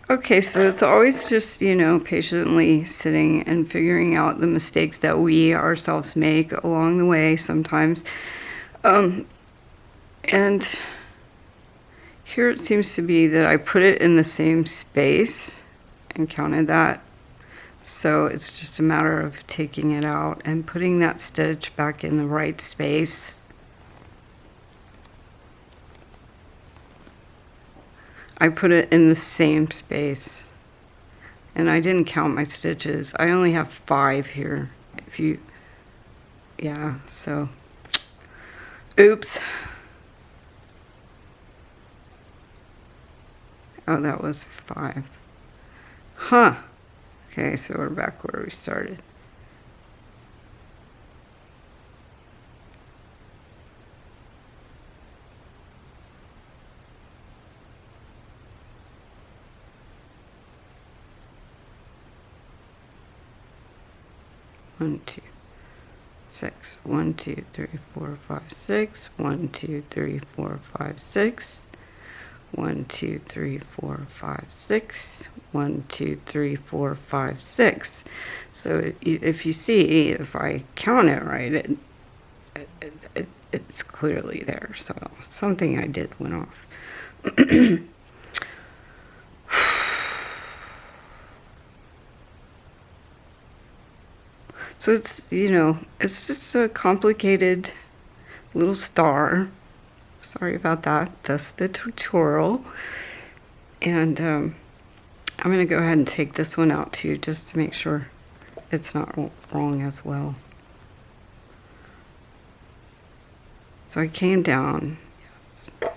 Okay, so it's always just, you know, patiently sitting and figuring out the mistakes that we ourselves make along the way sometimes. And here it seems to be that I put it in the same space and counted that. So it's just a matter of taking it out and putting that stitch back in the right space. I put it in the same space. And I didn't count my stitches. I only have 5 here. If you, yeah, so, oops. Oh, that was 5. Huh. Okay, so we're back where we started. One, 2, 6. 1, 2, 3, 4, 5, 6. 1, 2, 3, 4, 5, 6. 1, 2, 3, 4, 5, 6. 1, 2, 3, 4, 5, 6. So if you see, if I count it right, it's clearly there. So something I did went off. So it's, you know, it's just a complicated little star. Sorry about that. That's the tutorial. And I'm going to go ahead and take this one out too, just to make sure it's not wrong as well. So I came down. Yes,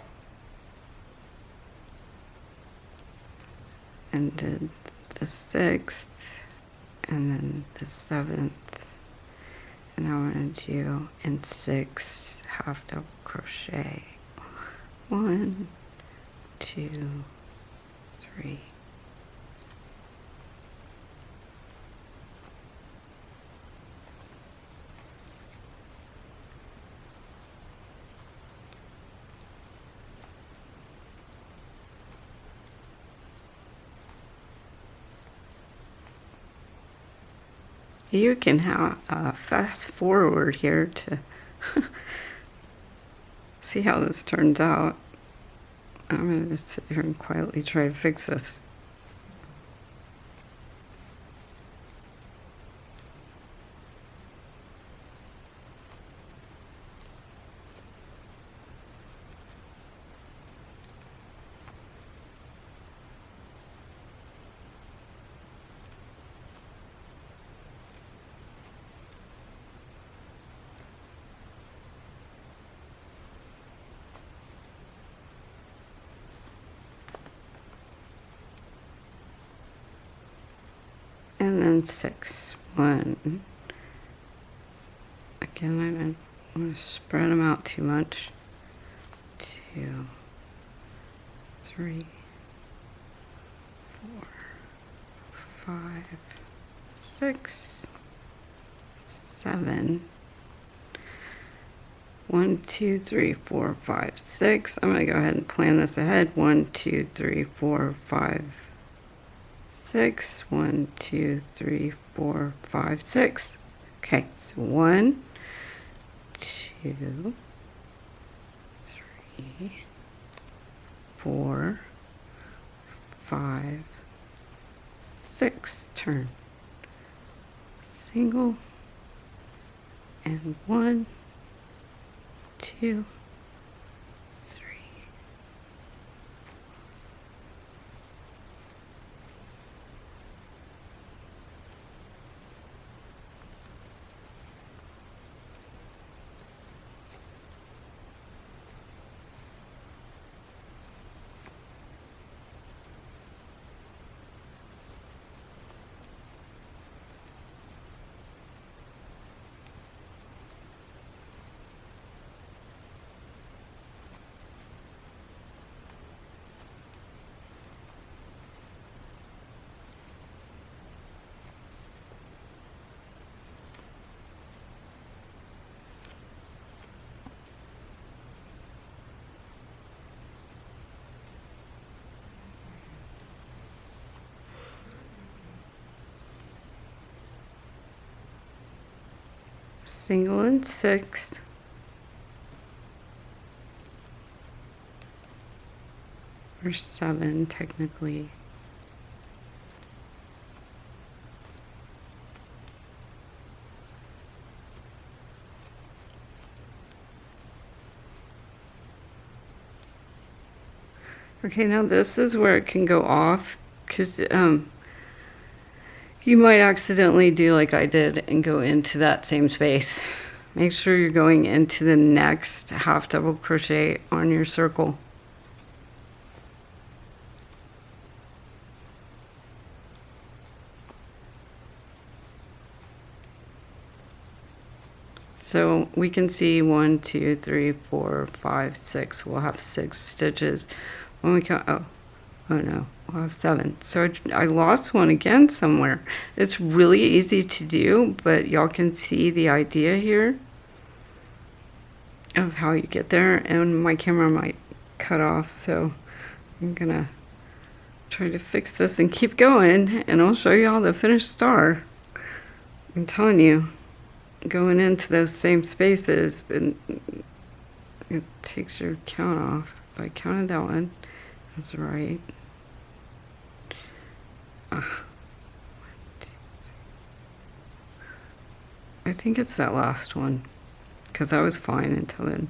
and did the 6th, and then the 7th, and now I'm going to do in 6 half double crochet. 1, 2, 3. You can have fast forward here to see how this turns out. I'm going to sit here and quietly try to fix this. And then 6. 1. Again, I don't want to spread them out too much. 2, 3, 4, 5, 6, 7. 1, 2, 3, 4, 5, 6. I'm going to go ahead and plan this ahead. 1, 2, 3, 4, 5, 6. 1, 2, 3, 4, 5, 6. Okay, so 1, 2, 3, 4, 5, 6. Turn. Single. And 1, 2, 3. single and 6, or 7 technically. Okay, now this is where it can go off, because you might accidentally do like I did and go into that same space. Make sure you're going into the next half double crochet on your circle. So we can see 1, 2, 3, 4, 5, 6. We'll have 6 stitches. When we count, oh no, we'll have 7. So I lost one again somewhere. It's really easy to do, but y'all can see the idea here of how you get there. And my camera might cut off, so I'm gonna try to fix this and keep going, and I'll show y'all the finished star. I'm telling you, going into those same spaces, and it takes your count off. If I counted that one, that's right. I think it's that last one, because I was fine until then.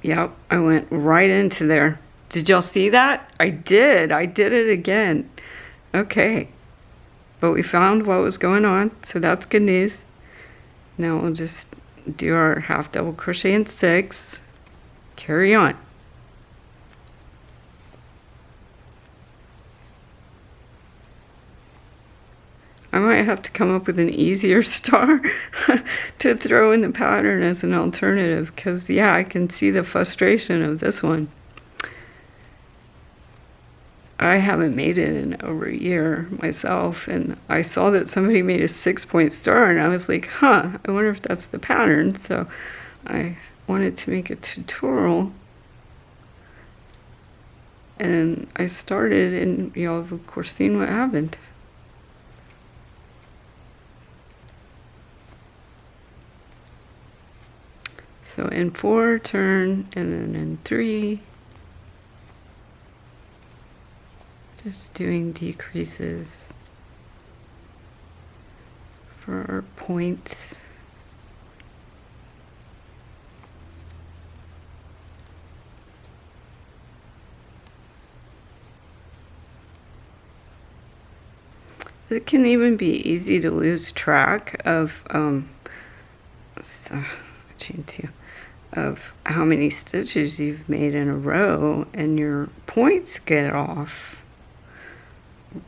Yep, I went right into there. Did y'all see that? I did it again. Okay, but we found what was going on, so that's good news. Now we'll just do our half double crochet in 6, carry on. I might have to come up with an easier star to throw in the pattern as an alternative, because yeah, I can see the frustration of this one. I haven't made it in over a year myself, and I saw that somebody made a 6-point star, and I was like, huh, I wonder if that's the pattern. So I wanted to make a tutorial, and I started, and y'all have of course seen what happened. So in 4, turn, and then in 3, just doing decreases for our points. It can even be easy to lose track of of how many stitches you've made in a row, and your points get off.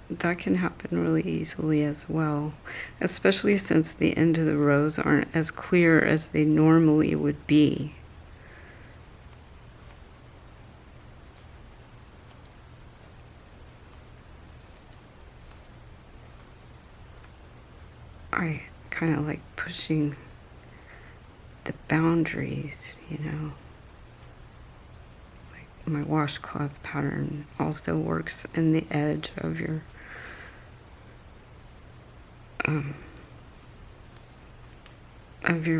That can happen really easily as well, especially since the end of the rows aren't as clear as they normally would be. I kind of like pushing the boundaries, you know. My washcloth pattern also works in the edge of your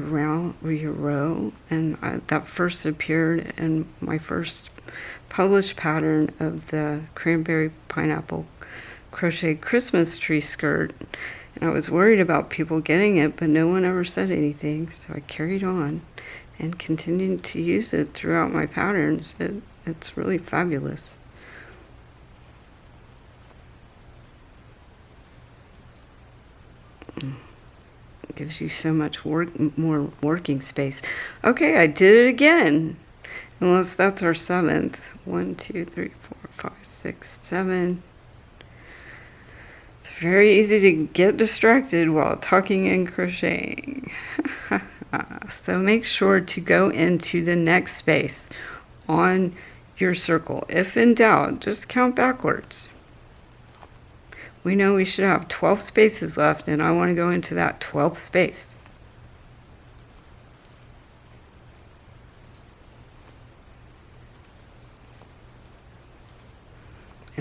row, and that first appeared in my first published pattern of the cranberry pineapple crochet Christmas tree skirt, and I was worried about people getting it, but no one ever said anything, so I carried on and continued to use it throughout my patterns. It's really fabulous. It gives you so much more working space. Okay, I did it again. Unless that's our 7th. 1, 2, 3, 4, 5, 6, 7. It's very easy to get distracted while talking and crocheting. So make sure to go into the next space on your circle. If in doubt, just count backwards. We know we should have 12 spaces left, and I want to go into that 12th space.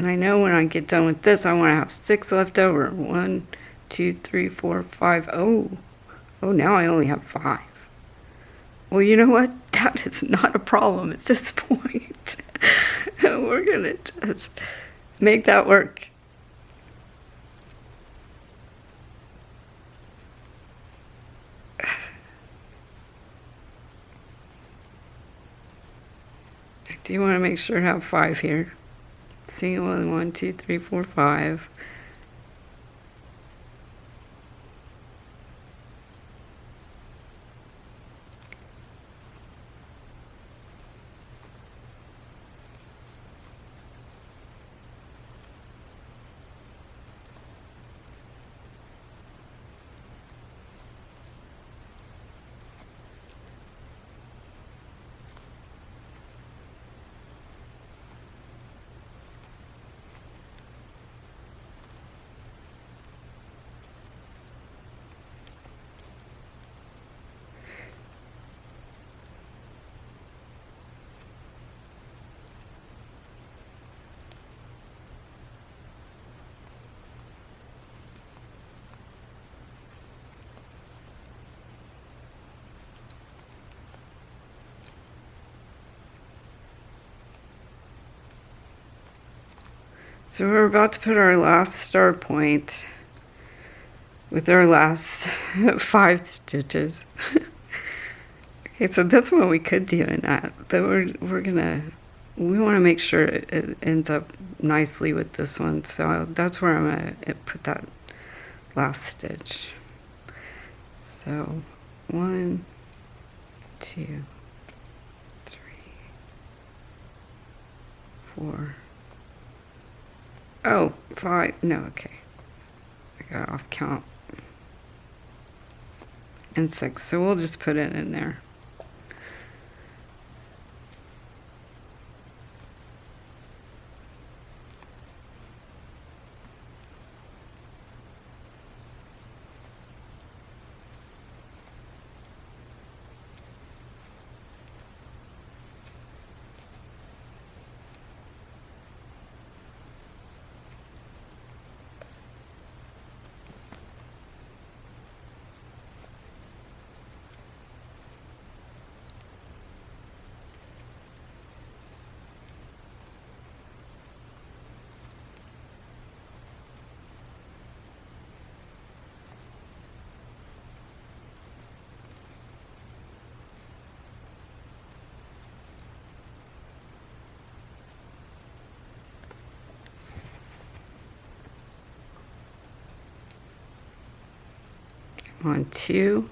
And I know when I get done with this, I want to have 6 left over. 1, 2, 3, 4, 5. Oh, now I only have 5. Well, you know what? That is not a problem at this point. We're going to just make that work. I do want to make sure I have 5 here. Single 1, 2, 3, 4, 5. So we're about to put our last start point with our last 5 stitches. Okay, so that's what we could do in that, but we want to make sure it ends up nicely with this one. So that's where I'm gonna put that last stitch. So 1, 2, 3, 4. Oh, 5. No, okay. I got off count. And 6. So we'll just put it in there. On 2.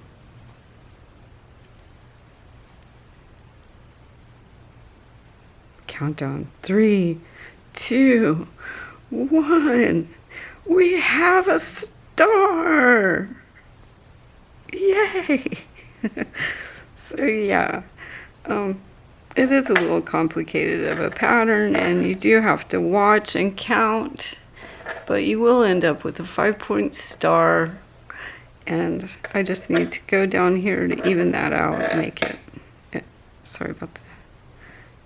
Countdown. 3, 2, 1. We have a star! Yay! So yeah, it is a little complicated of a pattern, and you do have to watch and count, but you will end up with a 5-point star. And I just need to go down here to even that out and make it. Sorry about that.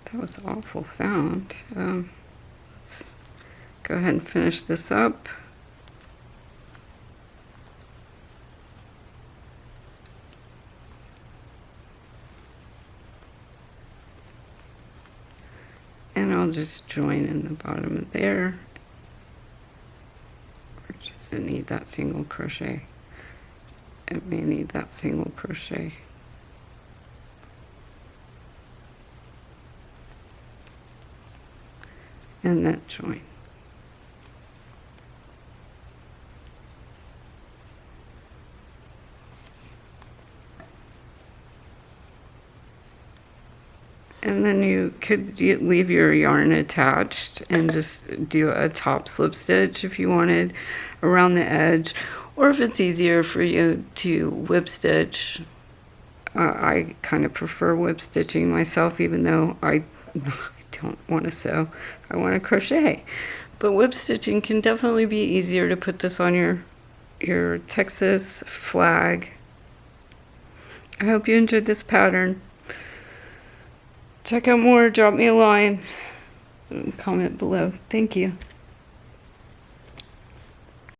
That was an awful sound. Let's go ahead and finish this up. And I'll just join in the bottom of there. Or just need that single crochet. It may need that single crochet. And that join. And then you could leave your yarn attached and just do a top slip stitch if you wanted around the edge. Or if it's easier for you to whip stitch, I kind of prefer whip stitching myself, even though I don't want to sew. I want to crochet. But whip stitching can definitely be easier to put this on your Texas flag. I hope you enjoyed this pattern. Check out more, drop me a line, comment below. Thank you.